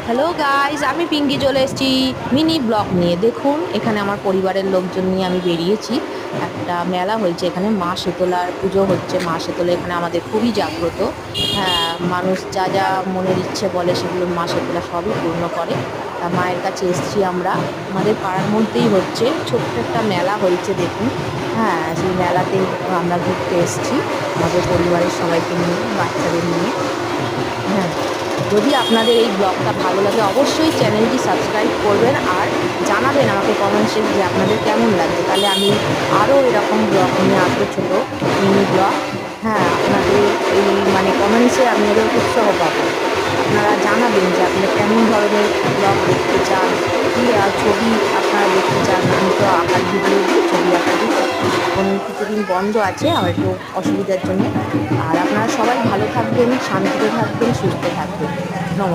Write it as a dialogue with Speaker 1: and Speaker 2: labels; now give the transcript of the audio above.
Speaker 1: Hello guys, আমি পিঙ্কি চলে এসেছি মিনি ব্লগ নিয়ে। দেখুন, এখানে আমার পরিবারের লোকজন নিয়ে আমি বেরিয়েছি। একটা মেলা হয়েছে এখানে, মা শীতলার পুজো হচ্ছে। মা শীতলা এখানে আমাদের খুবই জাগ্রত। হ্যাঁ, মানুষ যা যা মনের ইচ্ছে বলে সেগুলো মা শীতলা সবই পূর্ণ করে। তা মায়ের কাছে এসেছি আমরা। আমাদের পাড়ার মধ্যেই হচ্ছে, ছোট্ট একটা মেলা হয়েছে দেখুন। হ্যাঁ, সেই মেলাতেই আমরা ঘুরতে এসেছি আমাদের পরিবারের সবাইকে নিয়ে, বাচ্চাদের নিয়ে। হ্যাঁ, যদি আপনাদের এই ব্লগটা ভালো লাগে অবশ্যই চ্যানেলটি সাবস্ক্রাইব করবেন আর জানাবেন আমাকে কমেন্টসে যে আপনাদের কেমন লাগছে। তাহলে আমি আরও এরকম ব্লগ নিয়ে আসবো, ছোটো মিনি ব্লগ। হ্যাঁ, আপনাদের এই কমেন্টসে আমি আরও উৎসাহ পাবো। আপনারা জানাবেন যে আপনারা কেমন ধরনের ব্লগ দেখতে চান, কী ছবি আপনারা দেখতে চান। আমি তো আঁকার ভিডিও দিই, ছবি আঁকা দিই। এখন কিছুদিন বন্ধ আছে আমার একটু অসুবিধার জন্য। আর আপনারা সবাই ভালো থাকবেন, শান্তিতে থাকবেন, সুস্থ থাকবেন। নমস্কার।